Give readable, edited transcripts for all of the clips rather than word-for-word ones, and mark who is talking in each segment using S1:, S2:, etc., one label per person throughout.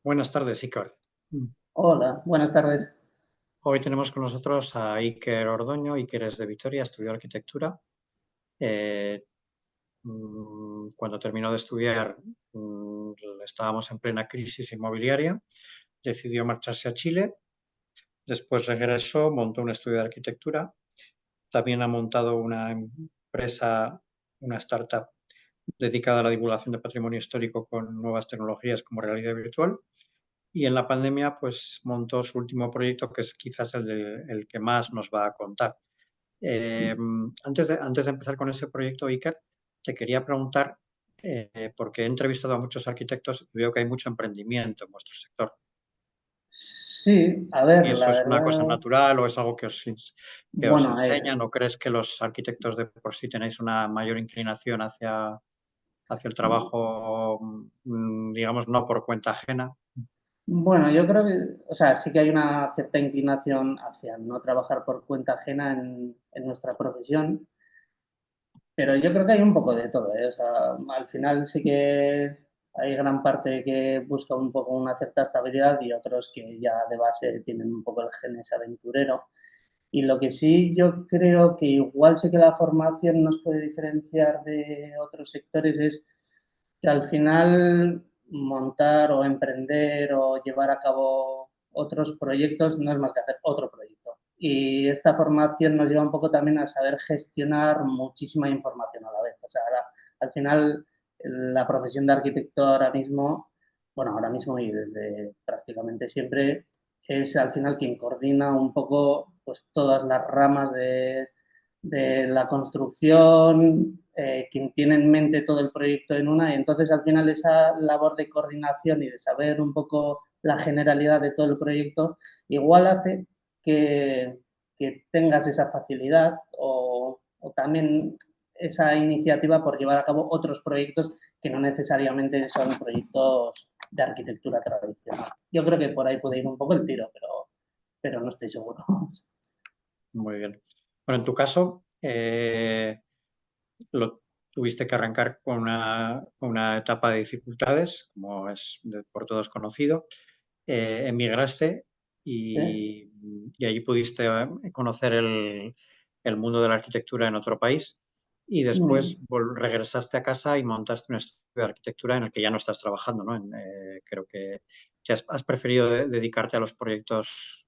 S1: Buenas tardes, Iker.
S2: Hola, buenas tardes.
S1: Hoy tenemos con nosotros a Iker Ordoño. Iker es de Vitoria, estudió arquitectura. Eh, Cuando terminó de estudiar, estábamos en plena crisis inmobiliaria. Decidió marcharse a Chile. Después regresó, montó un estudio de arquitectura. También ha montado una empresa, una startup dedicada a la divulgación de patrimonio histórico con nuevas tecnologías como realidad virtual. Y en la pandemia, pues montó su último proyecto, que es quizás el que más nos va a contar. Eh, antes de empezar con ese proyecto, Iker, te quería preguntar, porque he entrevistado a muchos arquitectos y veo que hay mucho emprendimiento en vuestro sector.
S2: Sí, a ver,
S1: ¿Y eso
S2: la
S1: es una cosa
S2: verdad,
S1: natural o es algo que os
S2: bueno,
S1: enseñan? ¿O crees que los arquitectos de por sí tenéis una mayor inclinación hacia el trabajo, digamos, no por cuenta ajena?
S2: bueno, yo creo que, o sea, sí que hay una cierta inclinación hacia no trabajar por cuenta ajena en nuestra profesión, pero yo creo que hay un poco de todo, ¿eh? O sea, al final sí que hay gran parte que busca un poco una cierta estabilidad y otros que ya de base tienen un poco el gen ese aventurero. Y lo que sí yo creo que igual sí que la formación nos puede diferenciar de otros sectores es que al final montar o emprender o llevar a cabo otros proyectos no es más que hacer otro proyecto. Y esta formación nos lleva un poco también a saber gestionar muchísima información a la vez. O sea, al final la profesión de arquitecto ahora mismo, bueno, ahora mismo y desde prácticamente siempre, es al final quien coordina un poco pues todas las ramas de la construcción, quien tiene en mente todo el proyecto en una, y entonces al final esa labor de coordinación y de saber un poco la generalidad de todo el proyecto, igual hace que, que tengas esa facilidad o también esa iniciativa por llevar a cabo otros proyectos que no necesariamente son proyectos de arquitectura tradicional. Yo creo que por ahí puede ir un poco el tiro, pero no estoy seguro.
S1: Muy bien. Bueno, en tu caso, lo tuviste que arrancar con una etapa de dificultades, como es por todos conocido. Emigraste
S2: ¿Sí?
S1: y allí pudiste conocer el mundo de la arquitectura en otro país y después
S2: Mm.
S1: regresaste a casa y montaste un estudio de arquitectura en el que ya no estás trabajando, ¿no? Creo que has preferido dedicarte a los proyectos.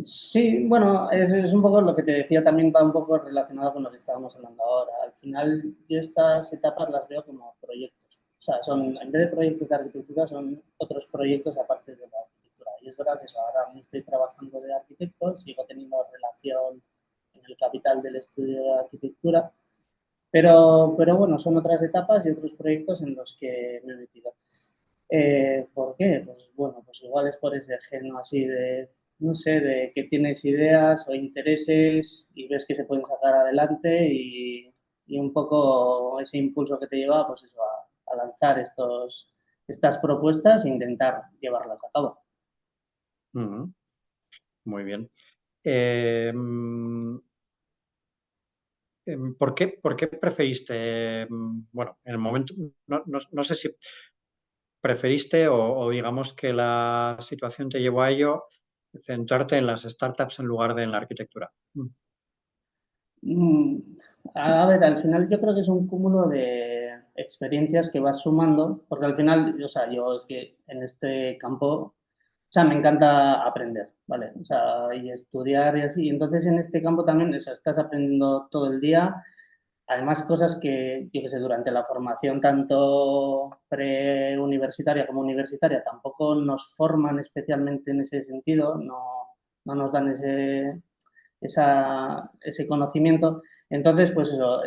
S2: Sí, bueno, es un poco lo que te decía, también va un poco relacionado con lo que estábamos hablando ahora. Al final, yo estas etapas las veo como proyectos. O sea, son, en vez de proyectos de arquitectura, son otros proyectos aparte de la arquitectura. Y es verdad que eso, ahora no estoy trabajando de arquitecto, sigo teniendo relación en el capital del estudio de arquitectura, pero bueno, son otras etapas y otros proyectos en los que me he metido. ¿Por qué? Pues bueno, pues igual es por ese gen así de, no sé, de que tienes ideas o intereses y ves que se pueden sacar adelante y un poco ese impulso que te lleva pues eso, a lanzar estas propuestas e intentar llevarlas a cabo.
S1: Ujú, muy bien. Eh, ¿Por qué preferiste, bueno, en el momento, no sé si preferiste o digamos que la situación te llevó a ello, centrarte en las startups en lugar de en la arquitectura?
S2: Mm, A ver, al final yo creo que es un cúmulo de experiencias que vas sumando, porque al final, o sea, yo es que en este campo, o sea, me encanta aprender, ¿vale? O sea, y estudiar y así. Entonces, en este campo también, eso, estás aprendiendo todo el día. Además, cosas que, yo que sé, durante la formación, tanto preuniversitaria como universitaria, tampoco nos forman especialmente en ese sentido, no nos dan ese conocimiento. Entonces, pues eso,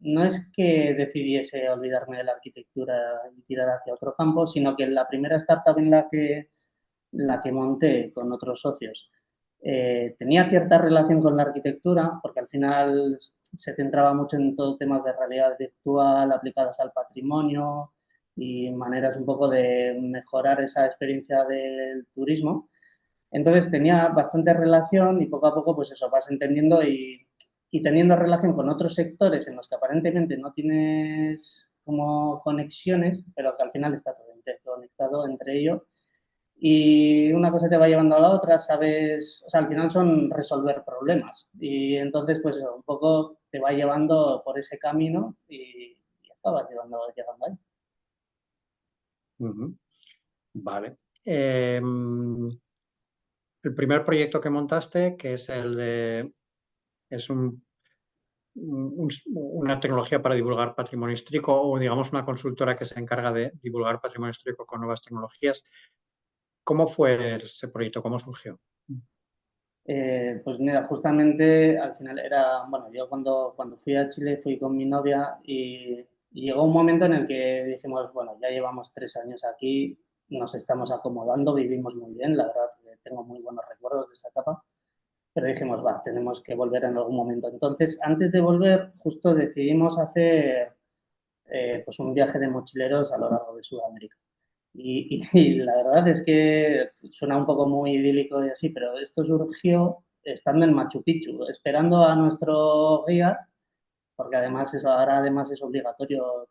S2: no es que decidiese olvidarme de la arquitectura y tirar hacia otro campo, sino que la primera startup en la que monté con otros socios tenía cierta relación con la arquitectura, porque al final se centraba mucho en todo temas de realidad virtual aplicadas al patrimonio y maneras un poco de mejorar esa experiencia del turismo. Entonces tenía bastante relación y poco a poco, pues eso, vas entendiendo y teniendo relación con otros sectores en los que aparentemente no tienes como conexiones, pero que al final está todo interconectado entre ellos, y una cosa te va llevando a la otra, sabes, o sea, al final son resolver problemas y entonces pues eso, un poco te va llevando por ese camino y acabas llegando ahí.
S1: Ujú. Vale. El primer proyecto que montaste, que es es una tecnología para divulgar patrimonio histórico o digamos una consultora que se encarga de divulgar patrimonio histórico con nuevas tecnologías. ¿Cómo fue ese proyecto? ¿Cómo surgió?
S2: Pues mira, justamente al final era, bueno, yo cuando fui a Chile fui con mi novia y llegó un momento en el que dijimos, bueno, ya llevamos 3 años aquí, nos estamos acomodando, vivimos muy bien, la verdad que tengo muy buenos recuerdos de esa etapa, pero dijimos, va, tenemos que volver en algún momento. Entonces, antes de volver, justo decidimos hacer pues un viaje de mochileros a lo largo de Sudamérica. Y la verdad es que suena un poco muy idílico y así, pero esto surgió estando en Machu Picchu, esperando a nuestro guía, porque además eso ahora además es obligatorio,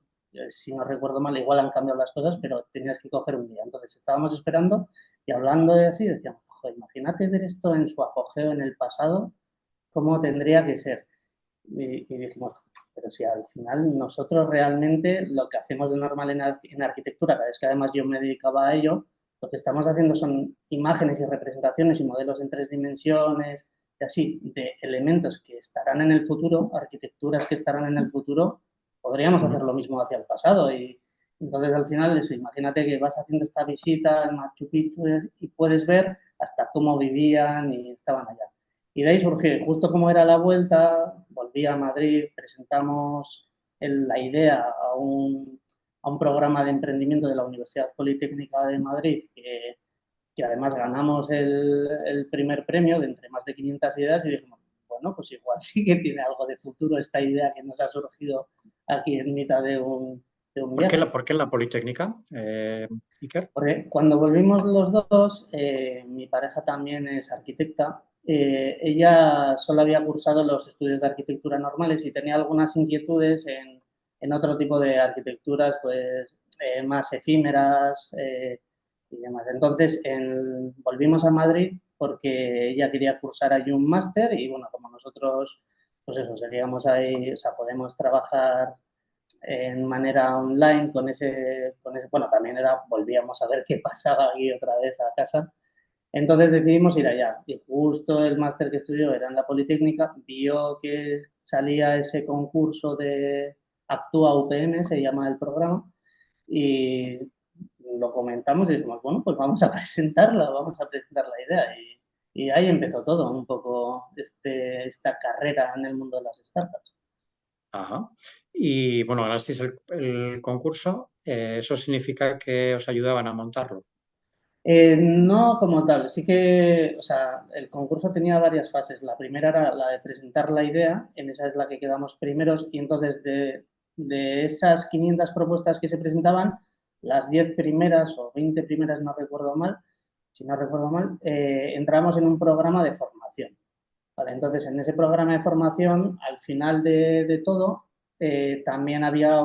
S2: si no recuerdo mal, igual han cambiado las cosas, pero tenías que coger un guía. Entonces estábamos esperando y hablando de así, decíamos, "Joder, imagínate ver esto en su apogeo en el pasado, cómo tendría que ser". Y dijimos, pero si al final nosotros realmente lo que hacemos de normal en arquitectura, cada vez que además yo me dedicaba a ello, lo que estamos haciendo son imágenes y representaciones y modelos en 3 dimensiones y así, de elementos que estarán en el futuro, arquitecturas que estarán en el futuro, podríamos hacer
S1: Ujú.
S2: lo mismo hacia el pasado. Y entonces al final, eso, imagínate que vas haciendo esta visita en Machu Picchu y puedes ver hasta cómo vivían y estaban allá. Y de ahí surgió, y justo como era la vuelta, volví a Madrid, presentamos la idea a un programa de emprendimiento de la Universidad Politécnica de Madrid, que además ganamos el primer premio de entre más de 500 ideas y dijimos, bueno, pues igual sí que tiene algo de futuro esta idea que nos ha surgido aquí en mitad de un viaje.
S1: ¿Por qué en la Politécnica, Iker?
S2: Porque cuando volvimos los dos, mi pareja también es arquitecta. Ella solo había cursado los estudios de arquitectura normales y tenía algunas inquietudes en otro tipo de arquitecturas, pues más efímeras y demás. Entonces, volvimos a Madrid porque ella quería cursar allí un máster y bueno, como nosotros, pues eso, seguíamos ahí, o sea, podemos trabajar en manera online bueno, también volvíamos a ver qué pasaba aquí otra vez a casa. Entonces decidimos ir allá y justo el máster que estudió era en la Politécnica, vio que salía ese concurso de Actúa UPM, se llama el programa, y lo comentamos y dijimos, bueno, pues vamos a presentarla, vamos a presentar la idea. Y ahí empezó todo, un poco esta carrera en el mundo de las startups.
S1: Ajá. Y bueno, ganasteis el concurso. ¿Eso significa que os ayudaban a montarlo?
S2: No como tal, sí que, o sea, el concurso tenía varias fases. La primera era la de presentar la idea, en esa es la que quedamos primeros y entonces de esas 500 propuestas que se presentaban, las 10 primeras o 20 primeras, no recuerdo mal, si no recuerdo mal, entramos en un programa de formación. Vale, entonces, en ese programa de formación, al final de todo, también había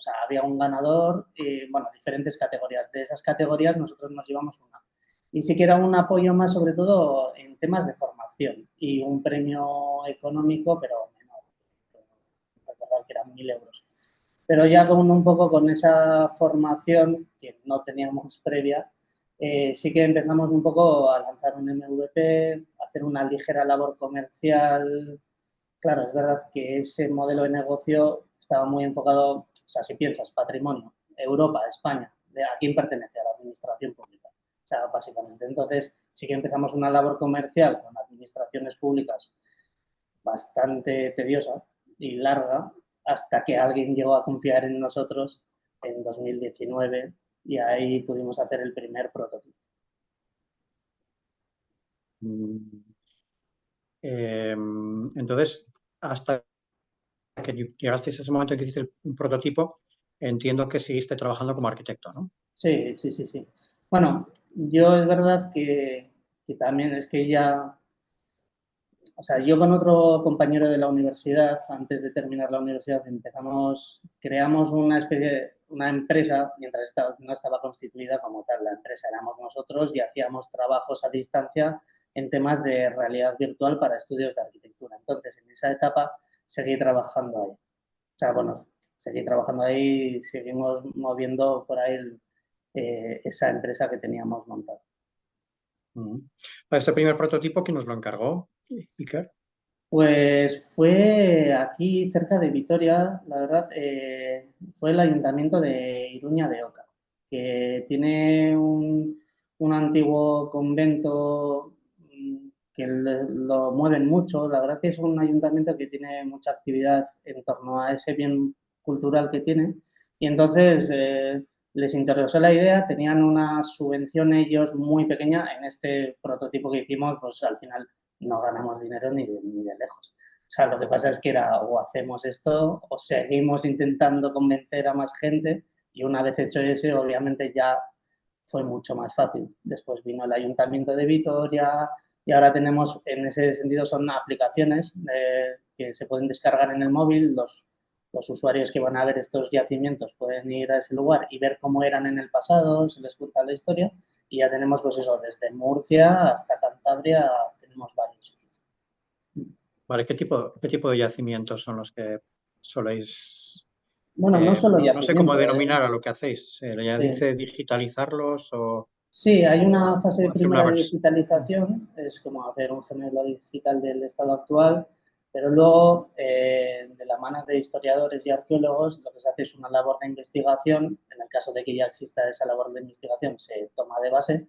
S2: o sea, había un ganador y, bueno, diferentes categorías. De esas categorías nosotros nos llevamos una. Y sí que era un apoyo más, sobre todo, en temas de formación y un premio económico, pero menor. Recordar que eran 1.000 euros. Pero ya con un poco con esa formación que no teníamos previa, sí que empezamos un poco a lanzar un MVP, a hacer una ligera labor comercial. Claro, es verdad que ese modelo de negocio estaba muy enfocado, o sea, si piensas patrimonio, Europa, España, ¿a quién pertenece? A la administración pública. O sea, básicamente. Entonces, sí que empezamos una labor comercial con administraciones públicas bastante tediosa y larga hasta que alguien llegó a confiar en nosotros en 2019 y ahí pudimos hacer el primer prototipo.
S1: Mm, entonces, hasta que llegasteis a ese momento en que hiciste un prototipo, entiendo que seguiste trabajando como arquitecto, ¿no?
S2: Sí, sí, sí, sí. Bueno, yo es verdad que también es que ya o sea, yo con otro compañero de la universidad, antes de terminar la universidad, creamos una especie de, una empresa, mientras no estaba constituida como tal la empresa, éramos nosotros y hacíamos trabajos a distancia en temas de realidad virtual para estudios de arquitectura. Entonces, en esa etapa seguí trabajando ahí. O sea, bueno, seguí trabajando ahí y seguimos moviendo por ahí esa empresa que teníamos montada.
S1: Este primer prototipo, ¿quién nos lo encargó? Iker.
S2: Pues fue aquí cerca de Vitoria, la verdad, fue el ayuntamiento de Iruña de Oca, que tiene un antiguo convento que lo mueven mucho. La verdad que es un ayuntamiento que tiene mucha actividad en torno a ese bien cultural que tiene. Y entonces les interesó la idea, tenían una subvención ellos muy pequeña en este prototipo que hicimos, pues al final no ganamos dinero ni de lejos. O sea, lo que pasa es que era o hacemos esto o seguimos intentando convencer a más gente y una vez hecho ese, obviamente ya fue mucho más fácil. Después vino el Ayuntamiento de Vitoria y ahora tenemos, en ese sentido, son aplicaciones que se pueden descargar en el móvil. Los usuarios que van a ver estos yacimientos pueden ir a ese lugar y ver cómo eran en el pasado, se les cuenta la historia y ya tenemos, pues eso, desde Murcia hasta Cantabria tenemos varios sitios.
S1: Vale, ¿qué tipo de yacimientos son los que soléis?
S2: Bueno, no solo
S1: No sé cómo
S2: yacimiento,
S1: denominar a lo que hacéis. ¿Ya
S2: sí.
S1: dice digitalizarlos
S2: Sí, hay una fase
S1: o hacer una
S2: primera de
S1: versión?
S2: digitalización, es como hacer un gemelo digital del estado actual, pero luego, de la mano de historiadores y arqueólogos, lo que se hace es una labor de investigación. En el caso de que ya exista esa labor de investigación, se toma de base.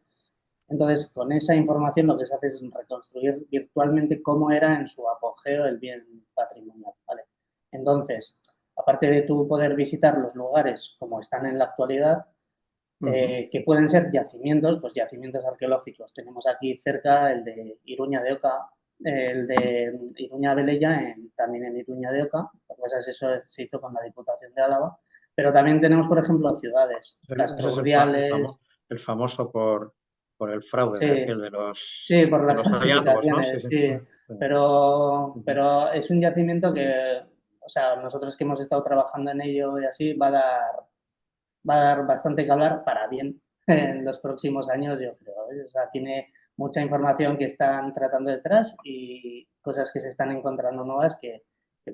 S2: Entonces, con esa información lo que se hace es reconstruir virtualmente cómo era en su apogeo el bien patrimonial, ¿vale? Entonces, aparte de tú poder visitar los lugares como están en la actualidad, que pueden ser yacimientos, pues yacimientos arqueológicos. Tenemos aquí cerca el de Iruña de Oca, el de Iruña Velella, también en Iruña de Oca, pues eso se hizo con la Diputación de Álava, pero también tenemos, por ejemplo, ciudades,
S1: Ese
S2: Castro
S1: es
S2: Urdiales,
S1: el famoso por el fraude,
S2: sí,
S1: aquel
S2: sí, por
S1: de
S2: las
S1: los hallazgos, ¿no? Sí,
S2: falsificaciones,
S1: sí.
S2: sí, pero es un yacimiento que, o sea, nosotros que hemos estado trabajando en ello y así, va a dar bastante que hablar para bien en los próximos años, yo creo. O sea, tiene mucha información que están tratando detrás y cosas que se están encontrando nuevas que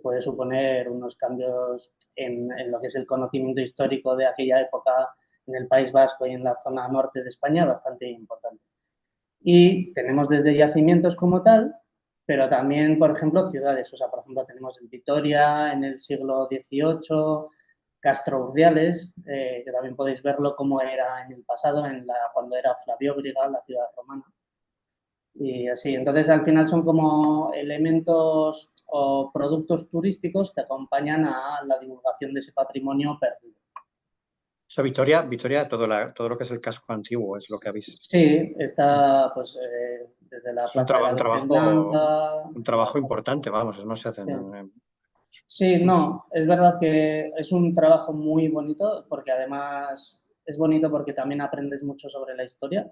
S2: puede suponer unos cambios en lo que es el conocimiento histórico de aquella época en el País Vasco y en la zona norte de España bastante importante. Y tenemos desde yacimientos como tal, pero también, por ejemplo, ciudades. O sea, por ejemplo, tenemos en Vitoria en el siglo XVIII, Castro Urdiales, que también podéis verlo como era en el pasado, cuando era Flavióbriga, la ciudad romana. Y así, entonces al final son como elementos o productos turísticos que acompañan a la divulgación de ese patrimonio perdido.
S1: O sea, Vitoria, todo lo que es el casco antiguo es lo que habéis.
S2: Sí, está pues desde la
S1: Es un,
S2: Plaza de la Virgen Blanca.
S1: un trabajo importante, vamos, no se hacen.
S2: Sí. Sí, no, es verdad que es un trabajo muy bonito porque además es bonito porque también aprendes mucho sobre la historia,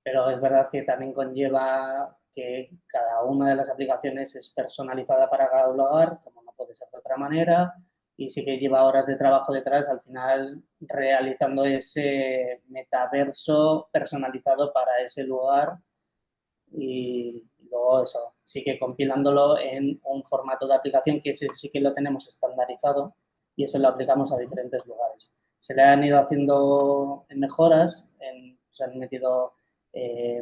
S2: pero es verdad que también conlleva que cada una de las aplicaciones es personalizada para cada lugar, como no puede ser de otra manera, y sí que lleva horas de trabajo detrás, al final realizando ese metaverso personalizado para ese lugar y luego eso, sí que compilándolo en un formato de aplicación que sí que lo tenemos estandarizado y eso lo aplicamos a diferentes lugares. Se le han ido haciendo mejoras, se han metido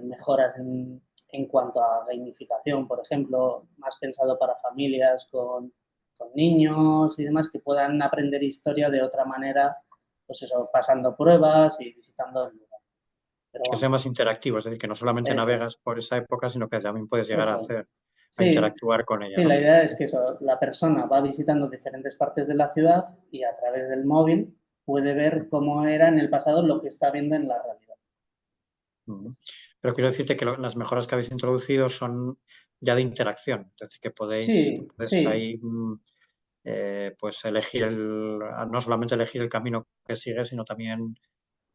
S2: mejoras en cuanto a gamificación, por ejemplo, más pensado para familias con niños y demás que puedan aprender historia de otra manera, pues eso, pasando pruebas y visitando el lugar. Pero
S1: Que
S2: bueno,
S1: sea más interactivo, es decir, que no solamente
S2: eso,
S1: navegas por esa época, sino que también puedes llegar
S2: eso.
S1: a
S2: Sí,
S1: interactuar con ella,
S2: sí, la
S1: ¿no?
S2: idea es que eso, la persona va visitando diferentes partes de la ciudad y a través del móvil puede ver cómo era en el pasado lo que está viendo en la realidad.
S1: Pero quiero decirte que las mejoras que habéis introducido son ya de interacción, es decir, que
S2: Sí,
S1: puedes
S2: sí,
S1: ahí pues elegir no solamente elegir el camino que sigues, sino también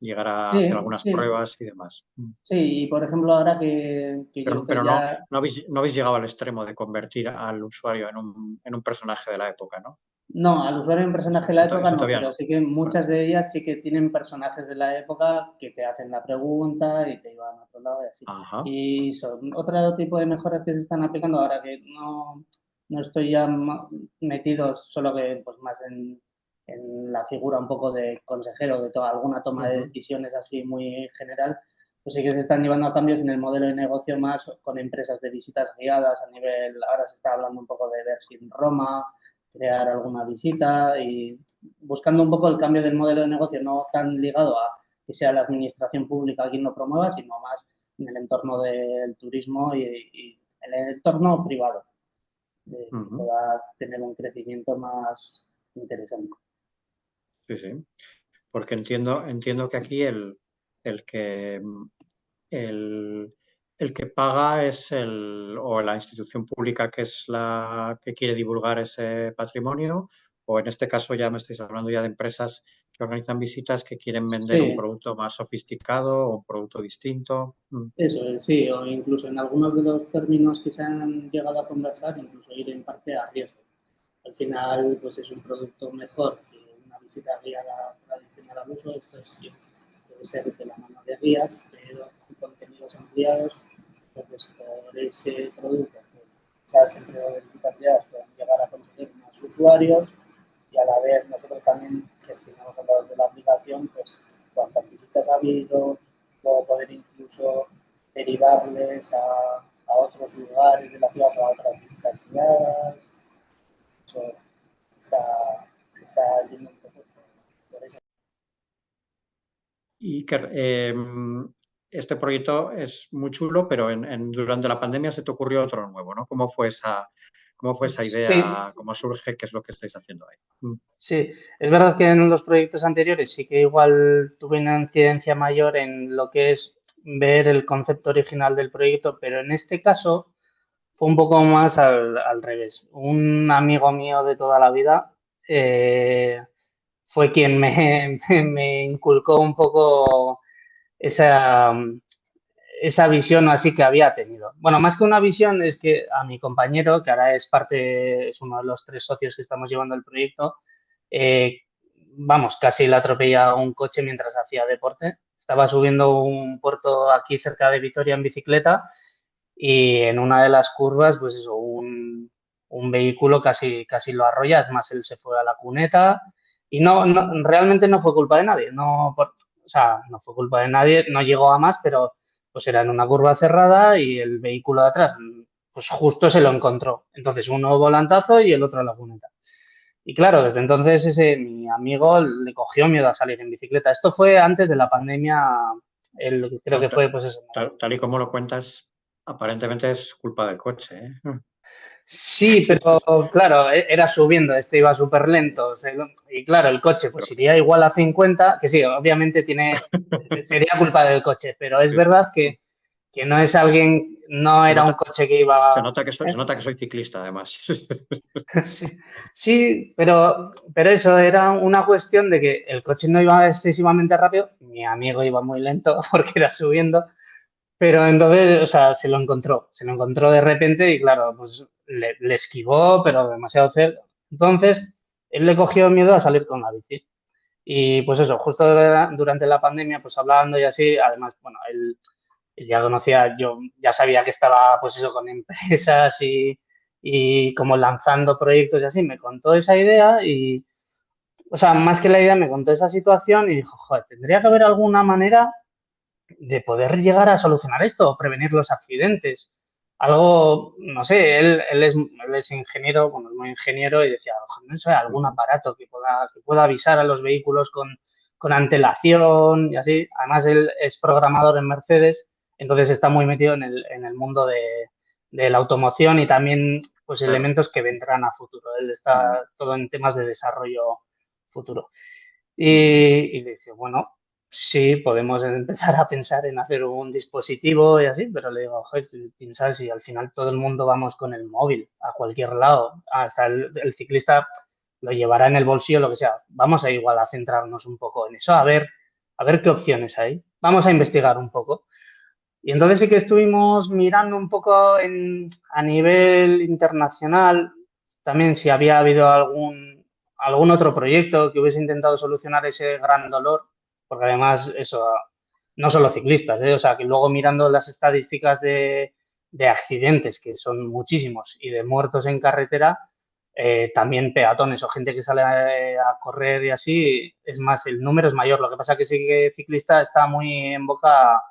S1: llegar a hacer
S2: Sí,
S1: algunas
S2: sí,
S1: pruebas y demás.
S2: sí, y por ejemplo, ahora que yo
S1: Pero
S2: estoy
S1: no,
S2: ya,
S1: no habéis llegado al extremo de convertir al usuario en un personaje de la época, ¿no?
S2: no, al usuario en personaje de la época
S1: Eso
S2: no,
S1: todavía
S2: pero
S1: no.
S2: sí que
S1: Vale.
S2: muchas de ellas sí que tienen personajes de la época que te hacen la pregunta y te llevan a otro lado y así.
S1: Ajá.
S2: Y son otro tipo de mejoras que se están aplicando ahora que no estoy ya metido, solo que pues más en la figura un poco de consejero, de alguna toma de
S1: Ujú.
S2: decisiones así muy general, pues sí que se están llevando a cambios en el modelo de negocio más con empresas de visitas guiadas a nivel, ahora se está hablando un poco de ver sin Roma, crear alguna visita y buscando un poco el cambio del modelo de negocio, no tan ligado a que sea la administración pública quien lo promueva, sino más en el entorno del turismo y en el entorno privado, que
S1: Ujú.
S2: pueda tener un crecimiento más interesante.
S1: Sí, sí. Porque entiendo que aquí el que el, el que paga es o la institución pública que es la que quiere divulgar ese patrimonio, o en este caso ya me estáis hablando ya de empresas que organizan visitas que quieren vender un
S2: Sí,
S1: producto más sofisticado o un producto distinto.
S2: eso es, sí, o incluso en algunos de los términos que se han llegado a conversar, incluso ir en parte a riesgo. Al final, pues es un producto mejor que una visita guiada tradicional al uso. Esto es, puede ser de la mano de guías, pero con contenidos ampliados. Entonces, por ese producto, pues, esas empresas de visitas guiadas pueden llegar a conseguir más usuarios y a la vez nosotros también gestionamos a través de la aplicación pues cuántas visitas ha habido, luego poder incluso derivarles a otros lugares de la ciudad o a otras visitas guiadas. Eso se está yendo un poco por esa.
S1: Y que este proyecto es muy chulo, pero durante la pandemia se te ocurrió otro nuevo, ¿no? Cómo fue esa
S2: Sí,
S1: idea? ¿Cómo surge? ¿Qué es lo que estáis haciendo ahí?
S2: sí. Es verdad que en los proyectos anteriores sí que igual tuve una incidencia mayor en lo que es ver el concepto original del proyecto, pero en este caso fue un poco más al revés. Un amigo mío de toda la vida fue quien me inculcó un poco esa, esa visión así que había tenido. Bueno, más que una visión es que a mi compañero, que ahora es parte, es uno de los 3 socios que estamos llevando el proyecto, eh, vamos, casi le atropella un coche mientras hacía deporte. Estaba subiendo un puerto aquí cerca de Vitoria en bicicleta y en una de las curvas, pues eso, un vehículo casi lo arrolla, es más, él se fue a la cuneta y realmente no fue culpa de nadie, o sea, no fue culpa de nadie, no llegó a más, pero pues era en una curva cerrada y el vehículo de atrás, pues justo se lo encontró. Entonces uno volantazo y el otro a la cuneta. Y claro, desde entonces mi amigo le cogió miedo a salir en bicicleta. Esto fue antes de la pandemia, creo
S1: No,
S2: que fue pues eso,
S1: tal y como lo cuentas, aparentemente es culpa del coche, ¿eh?
S2: sí, pero claro, era subiendo, este iba súper lento. Y claro, el coche pues
S1: Pero,
S2: iría igual a 50, que sí, obviamente sería culpa del coche, pero es
S1: sí, sí.
S2: verdad que no es alguien, no
S1: Se
S2: era un
S1: nota,
S2: coche que iba.
S1: se
S2: ¿Eh?
S1: nota que soy ciclista, además.
S2: Sí, sí, pero eso era una cuestión de que el coche no iba excesivamente rápido, mi amigo iba muy lento porque era subiendo, pero entonces, o sea, se lo encontró de repente y claro, pues le esquivó, pero demasiado cerca. Entonces, él le cogió miedo a salir con la bici. Y pues eso, justo durante la pandemia, pues hablando y así, además, bueno, él ya conocía, yo ya sabía que estaba pues eso con empresas y como lanzando proyectos y así, me contó esa idea y, o sea, más que la idea, me contó esa situación y dijo, joder, tendría que haber alguna manera de poder llegar a solucionar esto, prevenir los accidentes. Algo, no sé, él es ingeniero, bueno, es muy ingeniero y decía, ojalá no sé, algún
S1: Ujú.
S2: aparato que pueda avisar a los vehículos con antelación y así. Además, él es programador en Mercedes, entonces está muy metido en el mundo de la automoción y también pues
S1: Claro.
S2: elementos que vendrán a futuro. Él está
S1: Ujú.
S2: todo en temas de desarrollo futuro.
S1: Ujú.
S2: Y le dice, bueno, sí, podemos empezar a pensar en hacer un dispositivo y así, pero le digo, joder, piensas si al final todo el mundo vamos con el móvil a cualquier lado, hasta el ciclista lo llevará en el bolsillo, lo que sea. Vamos a igual a centrarnos un poco en eso, a ver a ver qué opciones hay. Vamos a investigar un poco. Y entonces sí que estuvimos mirando un poco a nivel internacional, también si había habido algún otro proyecto que hubiese intentado solucionar ese gran dolor, porque además eso, no solo ciclistas, o sea, que luego mirando las estadísticas de accidentes, que son muchísimos, y de muertos en carretera, también peatones o gente que sale a correr y así, es más, el número es mayor. Lo que pasa es que sí que ciclista está muy en boca,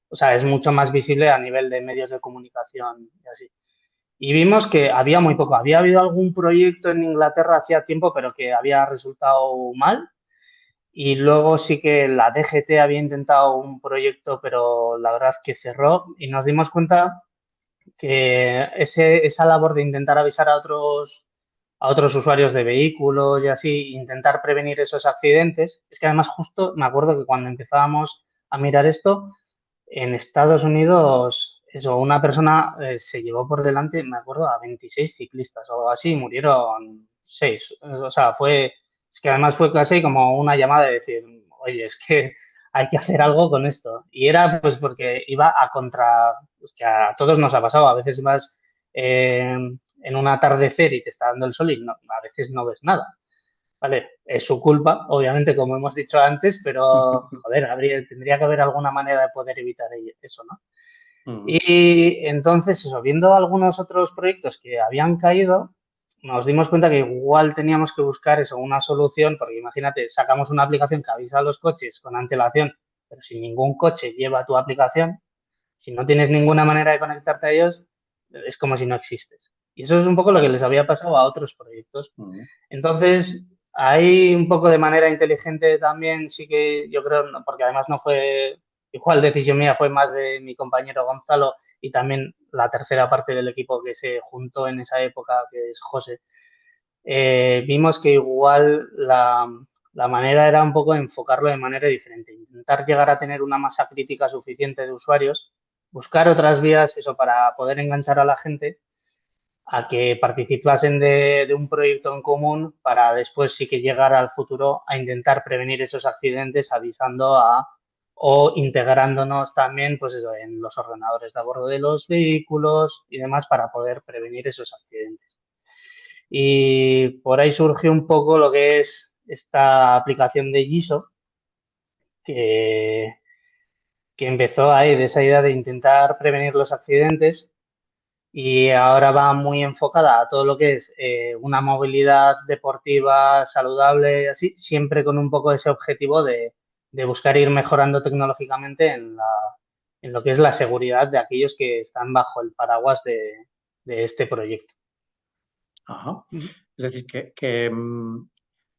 S2: o sea, es mucho más visible a nivel de medios de comunicación y así. Y vimos que había muy poco. Había habido algún proyecto en Inglaterra hacía tiempo, pero que había resultado mal. Y luego sí que la DGT había intentado un proyecto, pero la verdad es que cerró. Y nos dimos cuenta que esa labor de intentar avisar a otros usuarios de vehículos y así, intentar prevenir esos accidentes, es que además justo me acuerdo que cuando empezábamos a mirar esto, en Estados Unidos, eso, una persona se llevó por delante, me acuerdo, a 26 ciclistas o algo así, y murieron 6. O sea, es que además fue casi como una llamada de decir, oye, es que hay que hacer algo con esto. Y era pues porque iba a contra, pues, que a todos nos ha pasado, a veces vas en un atardecer y te está dando el sol y a veces no ves nada. Vale, es su culpa, obviamente, como hemos dicho antes, pero, joder, tendría que haber alguna manera de poder evitar eso, ¿no? Y entonces, eso, viendo algunos otros proyectos que habían caído, nos dimos cuenta que igual teníamos que buscar eso, una solución, porque imagínate, sacamos una aplicación que avisa a los coches con antelación, pero si ningún coche lleva tu aplicación, si no tienes ninguna manera de conectarte a ellos, es como si no existes. Y eso es un poco lo que les había pasado a otros proyectos. Entonces, hay un poco de manera inteligente también, sí que yo creo, porque además no fue igual decisión mía, fue más de mi compañero Gonzalo y también la tercera parte del equipo que se juntó en esa época, que es José. Vimos que igual la manera era un poco enfocarlo de manera diferente, intentar llegar a tener una masa crítica suficiente de usuarios, buscar otras vías, eso, para poder enganchar a la gente a que participasen de un proyecto en común para después sí que llegar al futuro a intentar prevenir esos accidentes avisando o integrándonos también pues eso, en los ordenadores de a bordo de los vehículos y demás para poder prevenir esos accidentes. Y por ahí surgió un poco lo que es esta aplicación de Giso, que, que empezó ahí de esa idea de intentar prevenir los accidentes y ahora va muy enfocada a todo lo que es una movilidad deportiva saludable, así, siempre con un poco ese objetivo de buscar ir mejorando tecnológicamente en lo que es la seguridad de aquellos que están bajo el paraguas de este proyecto.
S1: Ajá. Es decir, que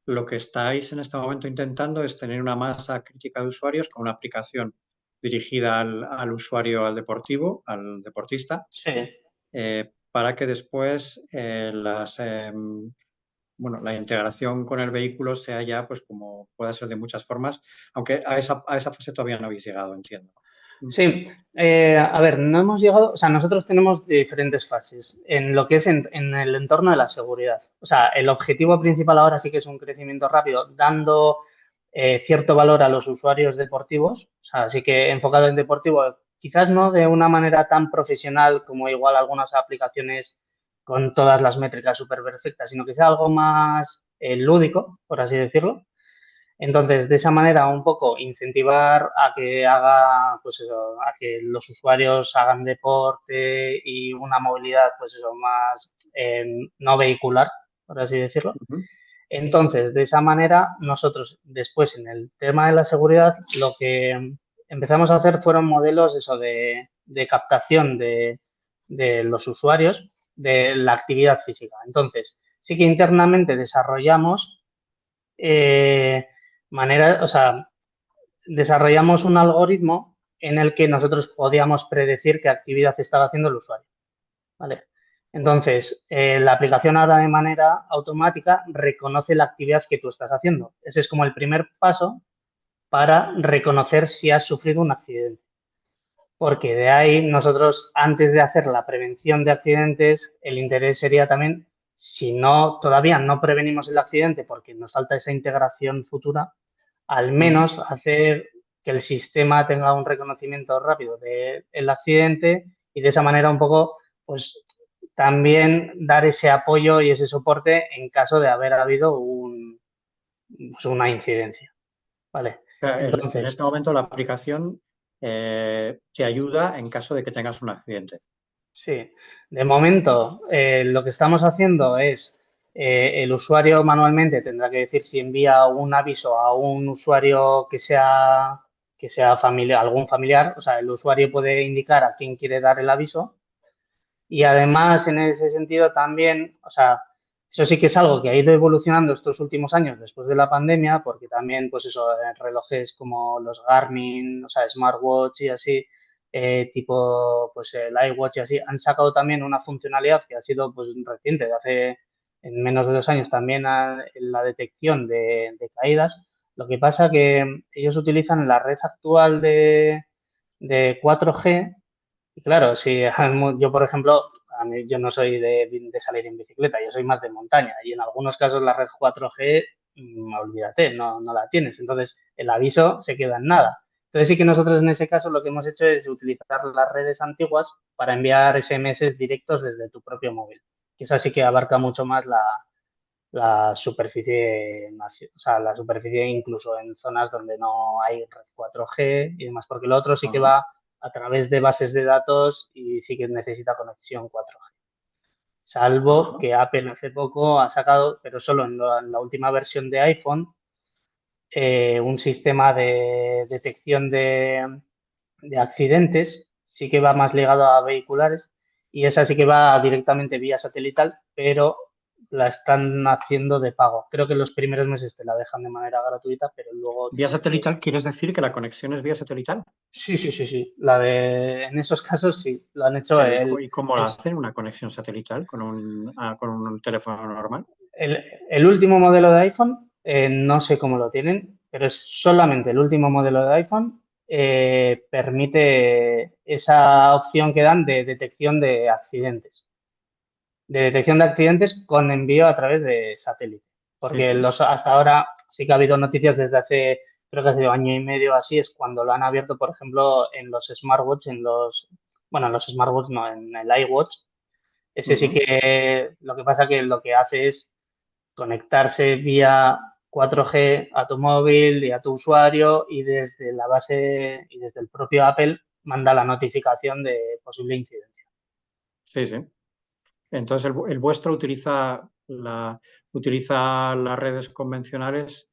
S1: lo que estáis en este momento intentando es tener una masa crítica de usuarios con una aplicación dirigida al usuario, al deportivo, al deportista,
S2: Sí.
S1: para que después la integración con el vehículo sea ya, pues como pueda ser de muchas formas, aunque a esa fase todavía no habéis llegado, entiendo.
S2: Sí, a ver, no hemos llegado, o sea, nosotros tenemos diferentes fases en lo que es en el entorno de la seguridad. O sea, el objetivo principal ahora sí que es un crecimiento rápido, dando cierto valor a los usuarios deportivos, o sea, sí que enfocado en deportivo, quizás no de una manera tan profesional como igual algunas aplicaciones con todas las métricas súper perfectas, sino que sea algo más lúdico, por así decirlo. Entonces, de esa manera, un poco incentivar a que pues eso, a que los usuarios hagan deporte y una movilidad, pues eso, más no vehicular, por así decirlo. Entonces, de esa manera, nosotros después en el tema de la seguridad, lo que empezamos a hacer fueron modelos eso, de captación de los usuarios de la actividad física. Entonces, sí que internamente desarrollamos o sea, desarrollamos un algoritmo en el que nosotros podíamos predecir qué actividad estaba haciendo el usuario. ¿Vale? Entonces, la aplicación ahora de manera automática reconoce la actividad que tú estás haciendo. Ese es como el primer paso para reconocer si has sufrido un accidente. Porque de ahí nosotros, antes de hacer la prevención de accidentes, el interés sería también, si no todavía no prevenimos el accidente porque nos falta esa integración futura, al
S1: Ujú.
S2: menos hacer que el sistema tenga un reconocimiento rápido del accidente y de esa manera un poco, pues también dar ese apoyo y ese soporte en caso de haber habido pues, una incidencia, ¿vale?
S1: Sea, en
S2: Entonces,
S1: este momento la aplicación te ayuda en caso de que tengas un accidente.
S2: sí, de momento lo que estamos haciendo es el usuario manualmente tendrá que decir si envía un aviso a un usuario que sea familiar, algún familiar, o sea, el usuario puede indicar a quién quiere dar el aviso y además en ese sentido también, o sea, eso sí que es algo que ha ido evolucionando estos últimos años después de la pandemia, porque también, pues eso, relojes como los Garmin, o sea, smartwatch y así, tipo, pues el iWatch y así, han sacado también una funcionalidad que ha sido, pues, reciente, de hace, en menos de 2 años también en la detección de caídas. Lo que pasa que ellos utilizan la red actual de 4G y claro, si yo, por ejemplo, yo no soy de salir en bicicleta, yo soy más de montaña y en algunos casos la red 4G, olvídate, no la tienes. Entonces, el aviso se queda en nada. Entonces, sí que nosotros en ese caso lo que hemos hecho es utilizar las redes antiguas para enviar SMS directos desde tu propio móvil. Y esa sí que abarca mucho más la superficie, o sea, la superficie incluso en zonas donde no hay red 4G y demás, porque lo otro sí que
S1: Ajá,
S2: va a través de bases de datos y sí que necesita conexión 4G. Salvo
S1: ajá,
S2: que Apple hace poco ha sacado, pero solo en la última versión de iPhone, un sistema de detección de accidentes, sí que va más ligado a vehiculares y esa sí que va directamente vía satelital, pero la están haciendo de pago. Creo que los primeros meses te la dejan de manera gratuita, pero luego
S1: vía
S2: tienes que...
S1: satelital, ¿quieres decir que la conexión es vía satelital?
S2: Sí, sí, sí, sí. En esos casos sí, lo han hecho
S1: Pero ¿y cómo la
S2: es
S1: hacen una conexión satelital con un teléfono normal?
S2: el último modelo de iPhone, no sé cómo lo tienen, pero es solamente el último modelo de iPhone permite esa opción que dan de detección de detección de accidentes con envío a través de satélite.
S1: Sí,
S2: Porque
S1: sí.
S2: hasta ahora sí que ha habido noticias desde hace, creo que hace año y medio así, es cuando lo han abierto, por ejemplo, en los smartwatch, bueno, en los smartwatch no, en el iWatch. Ese sí
S1: Ujú.
S2: que lo que pasa que lo que hace es conectarse vía 4G a tu móvil y a tu usuario y desde la base y desde el propio Apple manda la notificación de posible incidencia.
S1: Sí, sí. Entonces el vuestro utiliza las redes convencionales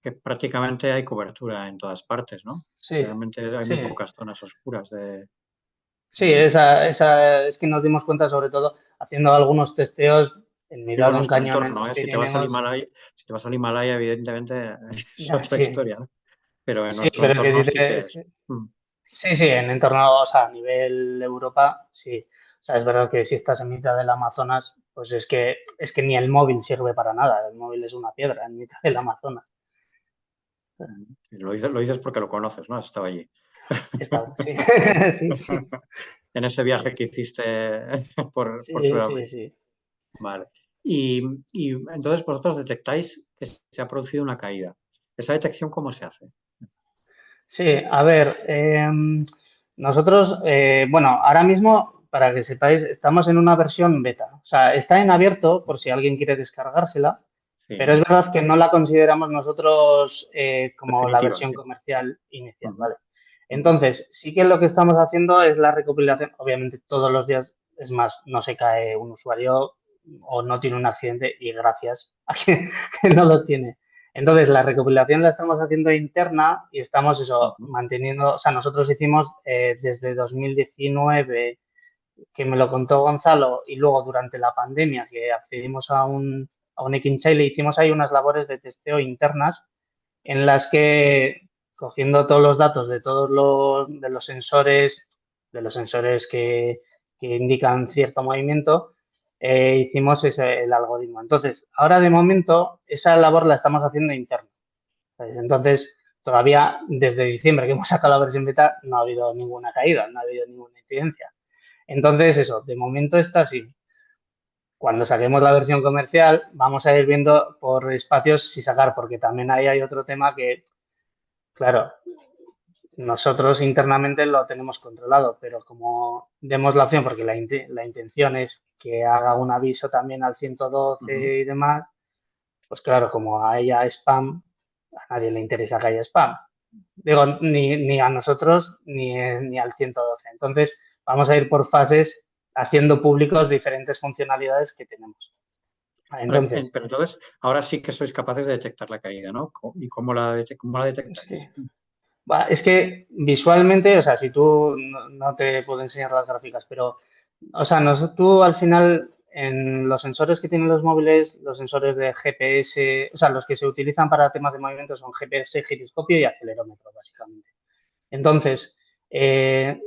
S1: que prácticamente hay cobertura en todas partes, ¿no?
S2: Sí,
S1: Realmente hay
S2: sí.
S1: muy pocas zonas oscuras
S2: Sí, esa es que nos dimos cuenta sobre todo haciendo algunos testeos en
S1: digo,
S2: mitad
S1: en
S2: de un
S1: nuestro
S2: cañón en
S1: entorno,
S2: los
S1: ¿eh?
S2: Pirineos.
S1: Si te vas al Himalaya, evidentemente es
S2: Ya,
S1: otra
S2: sí,
S1: historia, ¿no? Pero en
S2: sí,
S1: nuestro
S2: pero es que
S1: entorno sí que es.
S2: sí, sí, en entorno, o sea, a nivel Europa, sí. O sea, es verdad que si estás en mitad del Amazonas, pues es que ni el móvil sirve para nada. El móvil es una piedra en mitad del Amazonas.
S1: Lo dices porque lo conoces, ¿no? Has estado allí.
S2: Está, sí, sí, sí,
S1: En ese viaje que hiciste por
S2: sí, sí,
S1: Sudamérica.
S2: sí.
S1: Vale. Y, y entonces vosotros detectáis que se ha producido una caída. ¿Esa detección cómo se hace?
S2: Sí, a ver, nosotros, bueno, ahora mismo, para que sepáis, estamos en una versión beta. O sea, está en abierto por si alguien quiere descargársela, pero es
S1: Sí,
S2: verdad que no la consideramos nosotros como la
S1: definitiva,
S2: versión
S1: sí.
S2: comercial inicial,
S1: Ujú,
S2: ¿vale?
S1: ujú,
S2: Entonces, sí que lo que estamos haciendo es la recopilación, obviamente todos los días, es más, no se cae un usuario o no tiene un accidente y gracias a que, que no lo tiene. Entonces, la recopilación la estamos haciendo interna y estamos eso,
S1: ujú,
S2: manteniendo, o sea, nosotros hicimos desde 2019, que me lo contó Gonzalo, y luego durante la pandemia, que accedimos a un Ekinchai, le hicimos ahí unas labores de testeo internas en las que, cogiendo todos los datos de de los sensores que indican cierto movimiento, hicimos el algoritmo. Entonces, ahora de momento, esa labor la estamos haciendo interna. ¿Sabes? Entonces, todavía desde diciembre que hemos sacado la versión beta, no ha habido ninguna caída, no ha habido ninguna incidencia. Entonces, eso, de momento está así. Cuando saquemos la versión comercial, vamos a ir viendo por espacios si sacar, porque también ahí hay otro tema que claro, nosotros internamente lo tenemos controlado, pero como demos la opción, porque la intención es que haga un aviso también al 112
S1: Ujú.
S2: y demás, pues claro, como haya spam, a nadie le interesa que haya spam. Digo, ni a nosotros ni al 112. Entonces, vamos a ir por fases haciendo públicos diferentes funcionalidades que tenemos. Entonces,
S1: Pero entonces, ahora sí que sois capaces de detectar la caída, ¿no? ¿Y cómo la
S2: sí.
S1: detectáis?
S2: Es que visualmente, o sea, si tú no te puedo enseñar las gráficas, pero, o sea, tú al final en los sensores que tienen los móviles, los sensores de GPS, o sea, los que se utilizan para temas de movimiento son GPS, giroscopio y acelerómetro, básicamente. Entonces, eh,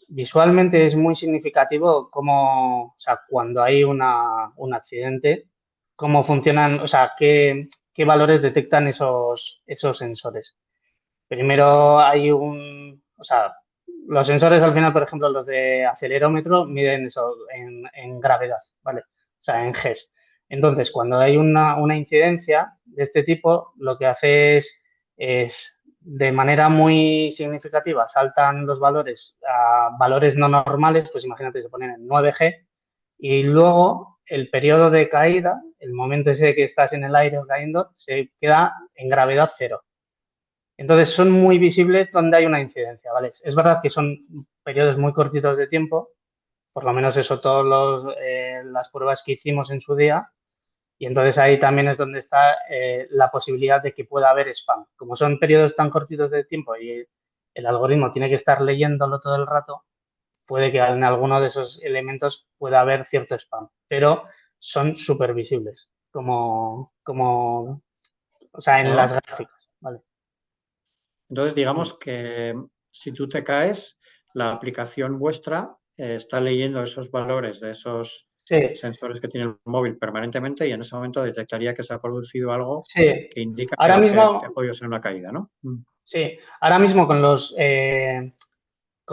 S2: visualmente es muy significativo cómo, o sea, cuando hay un accidente, cómo funcionan, o sea, qué valores detectan esos sensores. Primero hay o sea, los sensores al final, por ejemplo, los de acelerómetro miden eso en gravedad, ¿vale? O sea, en Gs. Entonces, cuando hay una incidencia de este tipo, lo que hace es de manera muy significativa, saltan los valores a valores no normales, pues imagínate, se ponen en 9G, y luego el periodo de caída, el momento ese que estás en el aire cayendo, se queda en gravedad cero. Entonces son muy visibles donde hay una incidencia, ¿vale? Es verdad que son periodos muy cortitos de tiempo, por lo menos eso todas las pruebas que hicimos en su día, y entonces ahí también es donde está la posibilidad de que pueda haber spam. Como son periodos tan cortitos de tiempo y el algoritmo tiene que estar leyéndolo todo el rato, puede que en alguno de esos elementos pueda haber cierto spam, pero son súper visibles, o sea, en las
S1: Ah,
S2: gráficas, ¿vale?
S1: entonces, digamos que si tú te caes, la aplicación vuestra está leyendo esos valores de esos
S2: Sí,
S1: sensores que tiene el móvil permanentemente y en ese momento detectaría que se ha producido algo
S2: sí.
S1: que indica
S2: Ahora
S1: que ha
S2: mismo,
S1: podido ser una caída, ¿no?
S2: sí, ahora mismo con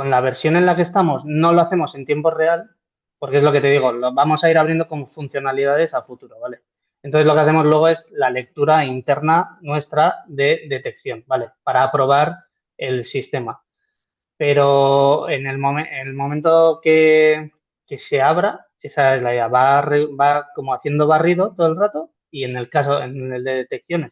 S2: la versión en la que estamos no lo hacemos en tiempo real, porque es lo que te digo, lo vamos a ir abriendo como funcionalidades a futuro, ¿vale? Entonces lo que hacemos luego es la lectura interna nuestra de detección, ¿vale? Para probar el sistema. Pero en el momento que se abra, esa es la idea, va como haciendo barrido todo el rato y en el de detección,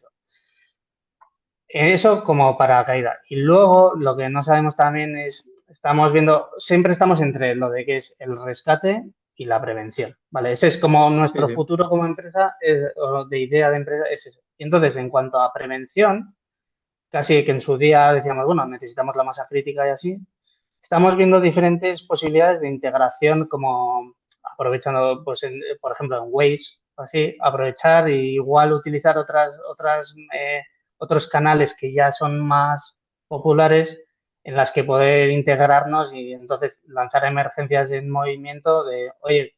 S2: eso como para caída. Y luego lo que no sabemos también es, estamos viendo, siempre estamos entre lo de que es el rescate y la prevención, ¿vale? Ese es como
S1: Sí,
S2: nuestro
S1: sí.
S2: futuro como empresa, o de idea de empresa, es eso. Y entonces, en cuanto a prevención, casi que en su día decíamos, bueno, necesitamos la masa crítica y así, estamos viendo diferentes posibilidades de integración como aprovechando, pues, por ejemplo, en Waze, así, aprovechar y igual utilizar otros canales que ya son más populares en las que poder integrarnos y entonces lanzar emergencias en movimiento de, oye,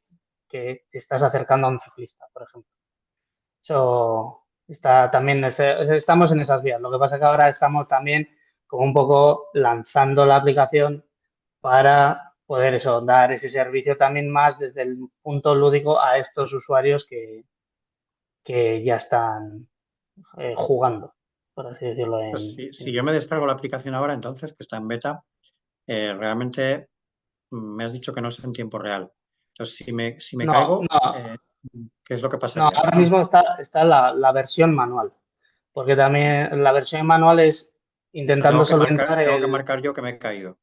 S2: que te estás acercando a un ciclista, por ejemplo. Eso está también, estamos en esas vías. Lo que pasa es que ahora estamos también como un poco lanzando la aplicación para poder eso, dar ese servicio también más desde el punto lúdico a estos usuarios que ya están jugando, por así decirlo.
S1: Pues si yo me descargo la aplicación ahora, entonces, que está en beta, realmente me has dicho que no es en tiempo real. Entonces, si me
S2: No,
S1: caigo,
S2: no,
S1: ¿qué es lo que
S2: no,
S1: pasaría?
S2: ahora mismo está la versión manual, porque también la versión manual es intentando solventar
S1: Tengo que marcar yo que me he caído.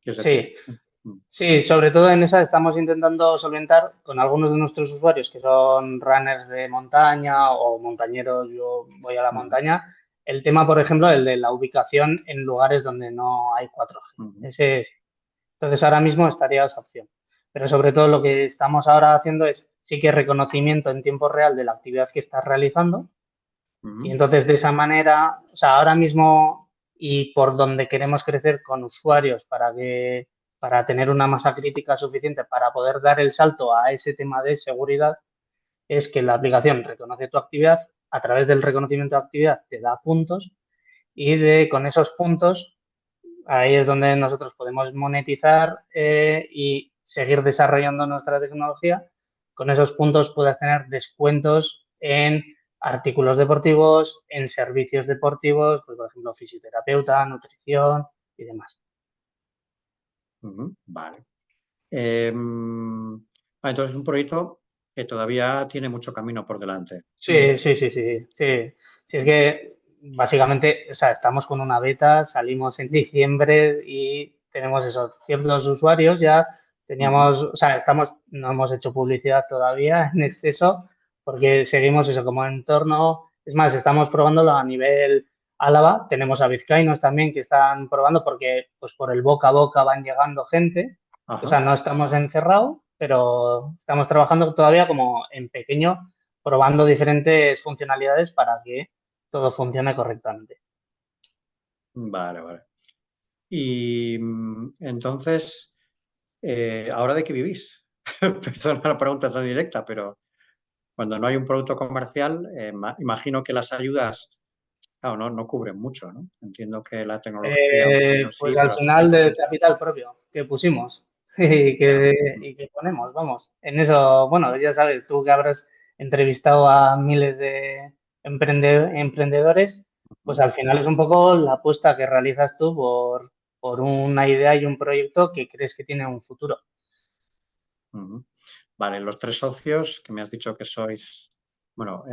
S1: Es decir,
S2: Sí, sí, sobre todo en esa estamos intentando solventar con algunos de nuestros usuarios que son runners de montaña o montañeros, yo voy a la montaña, el tema, por ejemplo, el de la ubicación en lugares donde no hay 4G. Entonces ahora mismo estaría esa opción. Pero sobre todo lo que estamos ahora haciendo es sí que reconocimiento en tiempo real de la actividad que estás realizando y entonces de esa manera, o sea, ahora mismo y por donde queremos crecer con usuarios para tener una masa crítica suficiente para poder dar el salto a ese tema de seguridad, es que la aplicación reconoce tu actividad, a través del reconocimiento de actividad te da puntos y con esos puntos ahí es donde nosotros podemos monetizar y seguir desarrollando nuestra tecnología. Con esos puntos puedes tener descuentos en artículos deportivos, en servicios deportivos, pues por ejemplo, fisioterapeuta, nutrición y demás.
S1: Vale. Entonces es un proyecto que todavía tiene mucho camino por delante.
S2: Sí. Sí, es que básicamente, o sea, estamos con una beta, salimos en diciembre y tenemos esos ciertos usuarios ya. Teníamos, o sea, no hemos hecho publicidad todavía en exceso porque seguimos eso como entorno. Es más, estamos probándolo a nivel Álava. Tenemos a vizcaínos también que están probando porque pues por el boca a boca van llegando gente. O sea,
S1: Ajá.
S2: no estamos encerrados, pero estamos trabajando todavía como en pequeño probando diferentes funcionalidades para que todo funcione correctamente.
S1: Vale, vale. Y entonces, ¿ahora de qué vivís? Perdona la pregunta tan directa, pero cuando no hay un producto comercial, imagino que las ayudas, claro, no cubren mucho, ¿no? Entiendo que la tecnología un poquito sí,
S2: Pues al
S1: pero hasta
S2: final
S1: cierto
S2: del
S1: punto.
S2: capital propio que pusimos
S1: Ya.
S2: y que ponemos, vamos. En eso, bueno, ya sabes, tú que habrás entrevistado a miles de emprendedores, pues al final es un poco la apuesta que realizas tú por una idea y un proyecto que crees que tiene un futuro.
S1: Vale, los tres socios que me has dicho que sois, bueno,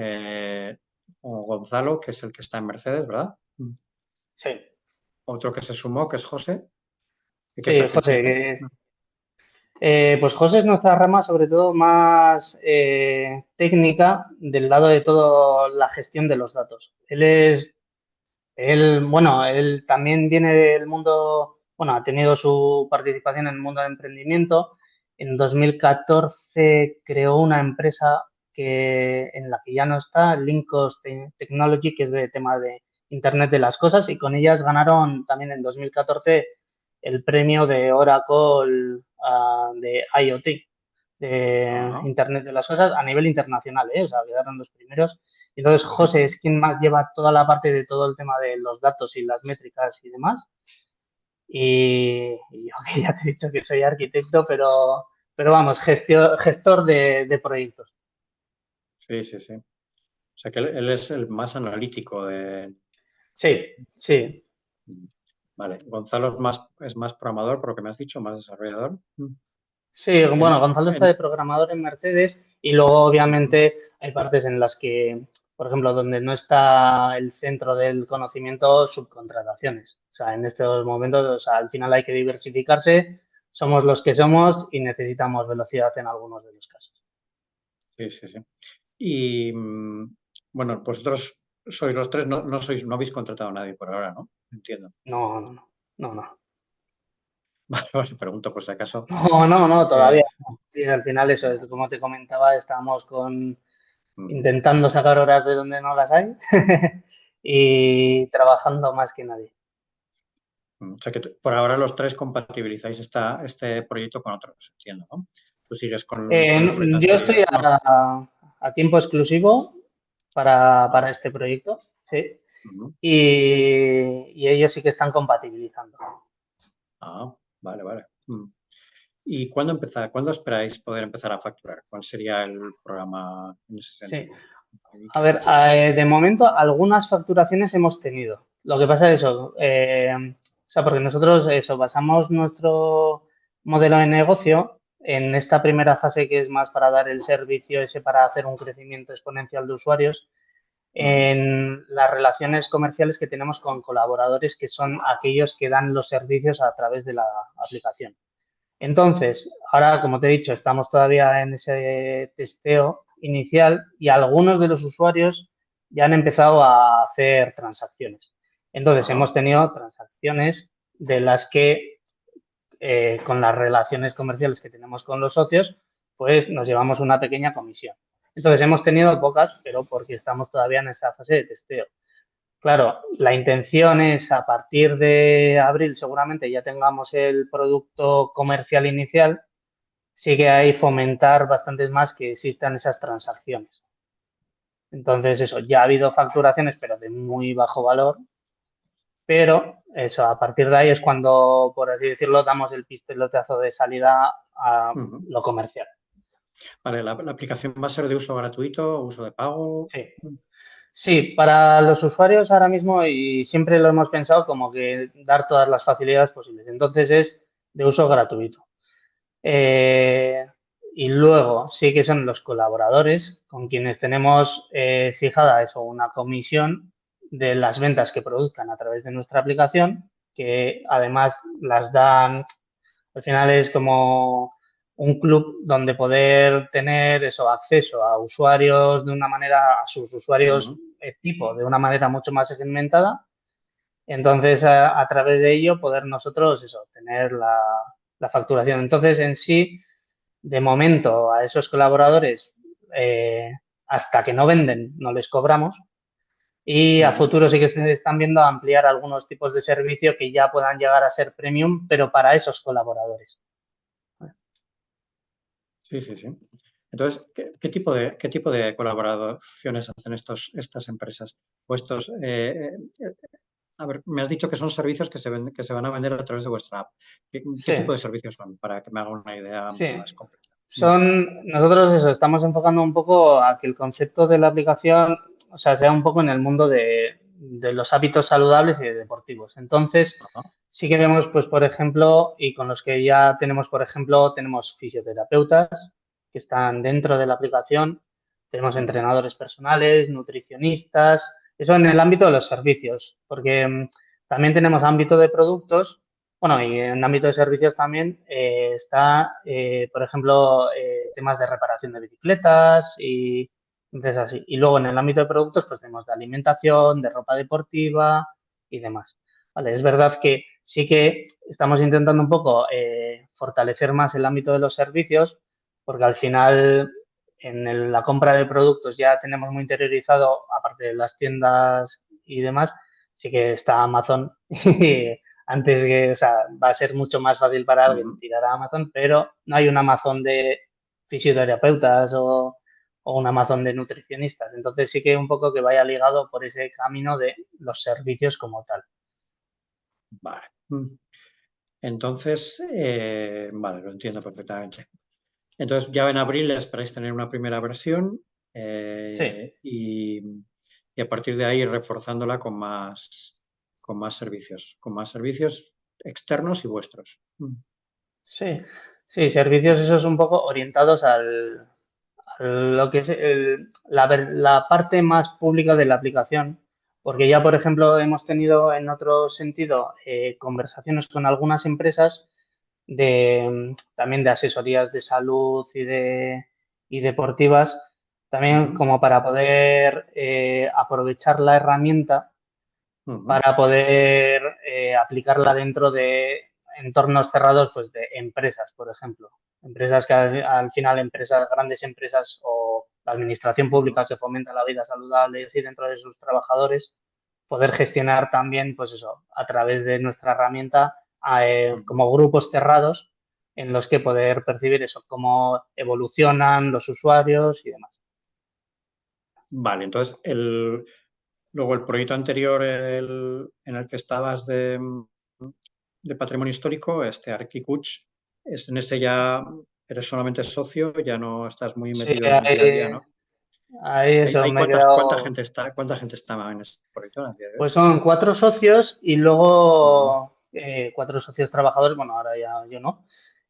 S1: Gonzalo, que es el que está en Mercedes, ¿verdad?
S2: Sí,
S1: Otro que se sumó, que es José. ¿Y qué
S2: sí,
S1: perfil
S2: José,
S1: tiene?
S2: pues José es nuestra rama sobre todo más técnica del lado de toda la gestión de los datos. Bueno, él también viene del mundo, bueno, ha tenido su participación en el mundo del emprendimiento. En 2014 creó una empresa en la que ya no está, Linkos Technology, que es de tema de Internet de las Cosas, y con ellas ganaron también en 2014 el premio de Oracle de IoT, de
S1: Ajá.
S2: Internet de las Cosas a nivel internacional, ¿eh? O sea, quedaron los primeros. Entonces,
S1: Ujú.
S2: José es quien más lleva toda la parte de todo el tema de los datos y las métricas y demás. Y yo que ya te he dicho que soy arquitecto, pero vamos, gestor de proyectos.
S1: Sí, sí, sí. O sea que él es el más analítico de...
S2: Sí, sí.
S1: Vale, Gonzalo es más programador, por lo que me has dicho, más desarrollador.
S2: Sí,
S1: En,
S2: bueno, Gonzalo está de
S1: en-
S2: programador en Mercedes y luego obviamente hay partes en las que, por ejemplo, donde no está el centro del conocimiento, subcontrataciones. O sea, en estos momentos, o sea, al final hay que diversificarse, somos los que somos y necesitamos velocidad en algunos de los casos.
S1: sí, sí, sí. Y bueno, vosotros sois los tres, no habéis contratado a nadie por ahora, ¿no? Entiendo.
S2: No, no, no, no, no.
S1: Vale, os pregunto por si acaso.
S2: No,
S1: Eh,
S2: todavía no. Sí, al final eso es, como te comentaba, estamos
S1: ujú.
S2: intentando sacar horas de donde no las hay y trabajando más que nadie.
S1: O sea que por ahora los tres compatibilizáis este proyecto con otros, entiendo, ¿no? Tú sigues con el proyecto
S2: Yo estoy
S1: anterior. No.
S2: a tiempo exclusivo para este proyecto, sí,
S1: Ujú.
S2: y ellos sí que están compatibilizando.
S1: Ah, vale, vale. ¿Y cuándo empezar? ¿Cuándo esperáis poder empezar a facturar? ¿Cuál sería el programa en ese
S2: Sí.
S1: sentido?
S2: A ver, de momento algunas facturaciones hemos tenido. Lo que pasa es eso, o sea, porque nosotros eso, basamos nuestro modelo de negocio en esta primera fase que es más para dar el servicio ese para hacer un crecimiento exponencial de usuarios,
S1: Ujú.
S2: en las relaciones comerciales que tenemos con colaboradores que son aquellos que dan los servicios a través de la aplicación. Entonces, ahora, como te he dicho, estamos todavía en ese testeo inicial y algunos de los usuarios ya han empezado a hacer transacciones. Entonces,
S1: Ajá.
S2: hemos tenido transacciones de las que, con las relaciones comerciales que tenemos con los socios, pues nos llevamos una pequeña comisión. Entonces, hemos tenido pocas, pero porque estamos todavía en esa fase de testeo. Claro, la intención es a partir de abril seguramente ya tengamos el producto comercial inicial, sí que hay fomentar bastante más que existan esas transacciones. Entonces, eso, ya ha habido facturaciones, pero de muy bajo valor, pero eso, a partir de ahí es cuando, por así decirlo, damos el pistoletazo de salida a
S1: Ujú.
S2: lo comercial.
S1: Vale, la aplicación va a ser de uso gratuito, uso de pago.
S2: Sí. Sí, para los usuarios ahora mismo y siempre lo hemos pensado como que dar todas las facilidades posibles. Entonces es de uso gratuito. Eh, y luego sí que son los colaboradores con quienes tenemos fijada eso, una comisión de las ventas que produzcan a través de nuestra aplicación, que además las dan, al final es como un club donde poder tener eso, acceso a usuarios de una manera, a sus usuarios
S1: Ujú,
S2: tipo, de una manera mucho más segmentada. Entonces, a través de ello, poder nosotros eso, tener la facturación. Entonces, en sí, de momento, a esos colaboradores, eh, hasta que no venden, no les cobramos. Y a
S1: ujú.
S2: futuro sí que se están viendo ampliar algunos tipos de servicio que ya puedan llegar a ser premium, pero para esos colaboradores.
S1: Sí, sí, sí. Entonces, qué tipo de colaboraciones hacen estas empresas? O estos, a ver, me has dicho que son servicios que se van a vender a través de vuestra app. ¿Qué
S2: Sí,
S1: tipo de servicios son? Para que me haga una idea
S2: sí.
S1: más completa.
S2: Nosotros eso, estamos enfocando un poco a que el concepto de la aplicación, o sea, sea un poco en el mundo de los hábitos saludables y deportivos. Entonces,
S1: Ajá.
S2: sí que vemos, pues, por ejemplo, y con los que ya tenemos, por ejemplo, tenemos fisioterapeutas que están dentro de la aplicación, tenemos
S1: Ujú,
S2: entrenadores personales, nutricionistas, eso en el ámbito de los servicios, porque también tenemos ámbito de productos. Bueno, y en ámbito de servicios también está, por ejemplo, temas de reparación de bicicletas y entonces así. Y luego en el ámbito de productos, pues tenemos de alimentación, de ropa deportiva y demás. Vale, es verdad que sí que estamos intentando un poco fortalecer más el ámbito de los servicios, porque al final la compra de productos ya tenemos muy interiorizado, aparte de las tiendas y demás, sí que está Amazon. Antes que, o sea, va a ser mucho más fácil para alguien
S1: ujú.
S2: tirar a Amazon, pero no hay un Amazon de fisioterapeutas o un Amazon de nutricionistas. Entonces sí que un poco que vaya ligado por ese camino de los servicios como tal.
S1: Vale. Entonces, vale, lo entiendo perfectamente. Entonces, ya en abril esperáis tener una primera versión
S2: Sí,
S1: y a partir de ahí reforzándola con más servicios externos y vuestros.
S2: sí, sí, servicios esos un poco orientados a lo que es la parte más pública de la aplicación, porque ya, por ejemplo, hemos tenido en otro sentido conversaciones con algunas empresas también de asesorías de salud y deportivas, también
S1: Ujú,
S2: como para poder aprovechar la herramienta
S1: ujú.
S2: para poder aplicarla dentro de entornos cerrados, pues de empresas, por ejemplo. Empresas que al final, grandes empresas o la administración
S1: Ujú,
S2: pública que fomenta la vida saludable y dentro de sus trabajadores, poder gestionar también, pues eso, a través de nuestra herramienta,
S1: ujú.
S2: como grupos cerrados en los que poder percibir eso, cómo evolucionan los usuarios y demás.
S1: Vale, entonces luego el proyecto anterior en el que estabas de patrimonio histórico, este Arquicuch, en ese ya eres solamente socio, ya no estás muy
S2: Sí,
S1: metido en el día a día, ¿no?
S2: ahí eso, me he
S1: Cuánta
S2: quedado.
S1: cuánta gente está en ese proyecto a día de hoy?
S2: Pues son 4 socios y
S1: Ujú.
S2: luego 4 socios trabajadores, bueno, ahora ya yo no.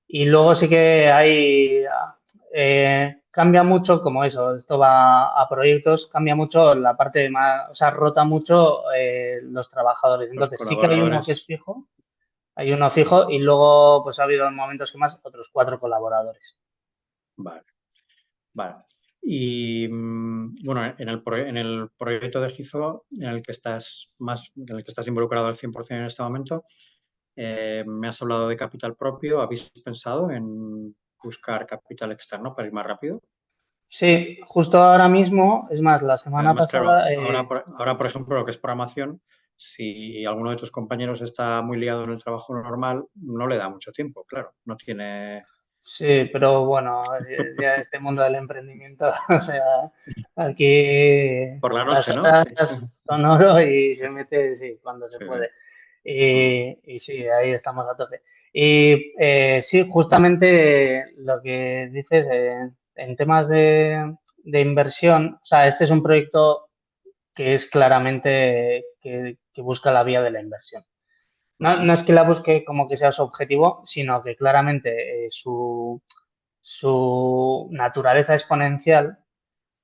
S2: Y luego sí que hay, cambia mucho, como eso, esto va a proyectos, cambia mucho la parte más, o sea, rota mucho los trabajadores.
S1: Los
S2: Entonces sí que hay uno que es
S1: colaboradores.
S2: fijo, hay uno fijo y luego pues ha habido momentos que más otros 4 colaboradores.
S1: Vale, vale. Y bueno, en el proyecto de Gizo, en el que estás involucrado al 100% en este momento, me has hablado de capital propio. ¿Habéis pensado en buscar capital externo para ir más rápido?
S2: Sí, justo ahora mismo, es más, la semana
S1: Además, claro,
S2: pasada,
S1: ahora, por ejemplo, lo que es programación, si alguno de tus compañeros está muy liado en el trabajo normal, no le da mucho tiempo, claro, no tiene...
S2: sí, pero bueno, ya este mundo del emprendimiento, o sea, aquí
S1: Por la
S2: las
S1: noche, ¿no?
S2: horas
S1: Sí,
S2: son oro y se mete, sí, cuando se
S1: sí,
S2: puede.
S1: mm,
S2: Y sí, ahí estamos a tope. Y sí, justamente lo que dices en temas de inversión, o sea, este es un proyecto que es claramente que busca la vía de la inversión. No es que la busque como que sea su objetivo, sino que claramente su naturaleza exponencial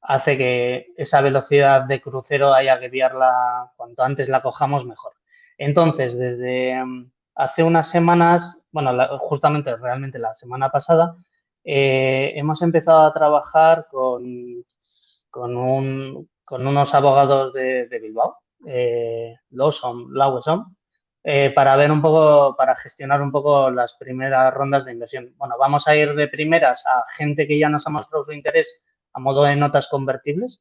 S2: hace que esa velocidad de crucero haya que guiarla cuanto antes la cojamos mejor. Entonces, desde hace unas semanas, bueno, justamente realmente la semana pasada, hemos empezado a trabajar con unos abogados de Bilbao, Lawson, para ver un poco, para gestionar un poco las primeras rondas de inversión. Bueno, vamos a ir de primeras a gente que ya nos ha mostrado su interés a modo de notas convertibles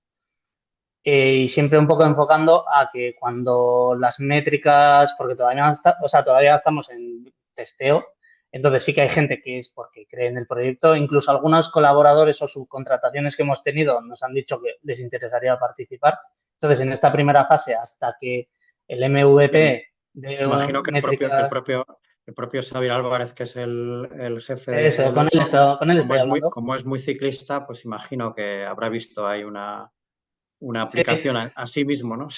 S2: y siempre un poco enfocando a que cuando las métricas, porque todavía estamos en testeo, entonces sí que hay gente que es porque cree en el proyecto, incluso algunos colaboradores o subcontrataciones que hemos tenido nos han dicho que les interesaría participar. Entonces, en esta primera fase, hasta que el
S1: Sí,
S2: MVP de
S1: imagino que
S2: métricas,
S1: el propio Xavier Álvarez, que es el jefe de
S2: eso,
S1: Lawson,
S2: con él estoy hablando.
S1: como es muy ciclista, pues imagino que habrá visto ahí una
S2: Sí,
S1: aplicación a sí mismo, ¿no?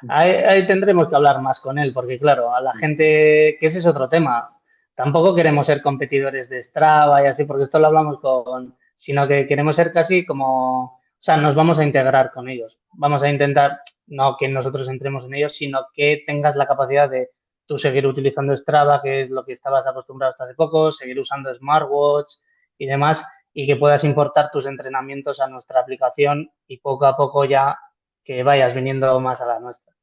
S2: ahí tendremos que hablar más con él, porque claro, a la gente, que ese es otro tema, tampoco queremos ser competidores de Strava y así, porque esto lo hablamos sino que queremos ser casi como, o sea, nos vamos a integrar con ellos. Vamos a intentar, no que nosotros entremos en ellos, sino que tengas la capacidad de tú seguir utilizando Strava, que es lo que estabas acostumbrado hasta hace poco, seguir usando Smartwatch y demás, y que puedas importar tus entrenamientos a nuestra aplicación y poco a poco ya que vayas viniendo más a la nuestra.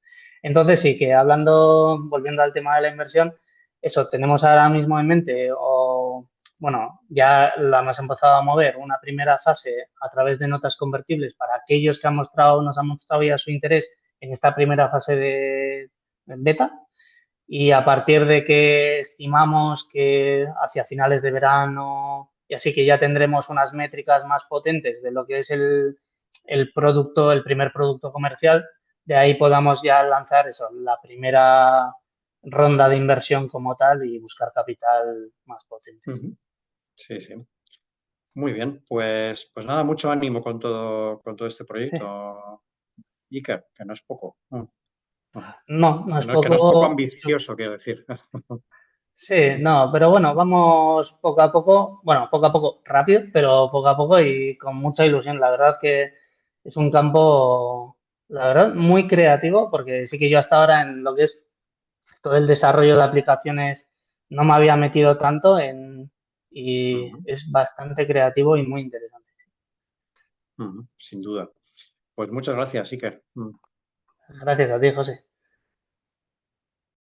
S2: Entonces sí que volviendo al tema de la inversión, eso tenemos ahora mismo en mente bueno, ya la hemos empezado a mover una primera fase a través de notas convertibles para aquellos que nos han mostrado ya su interés en esta primera fase de beta y a partir de que estimamos que hacia finales de verano y así que ya tendremos unas métricas más potentes de lo que es el primer producto comercial, de ahí podamos ya lanzar eso, la primera ronda de inversión como tal y buscar capital más potente.
S1: Ujú. Sí, sí. Muy bien, pues nada, mucho ánimo con todo este proyecto, Iker, que no es poco.
S2: No, no es
S1: Que no es poco
S2: poco.
S1: ambicioso, quiero decir.
S2: Sí, no, pero bueno, vamos poco a poco, rápido, pero poco a poco y con mucha ilusión. La verdad que es un campo, la verdad, muy creativo, porque sí que yo hasta ahora en lo que es todo el desarrollo de aplicaciones no me había metido tanto y
S1: Ujú,
S2: es bastante creativo y muy interesante.
S1: ujú, sin duda. Pues muchas gracias, Iker.
S2: Gracias a ti, José.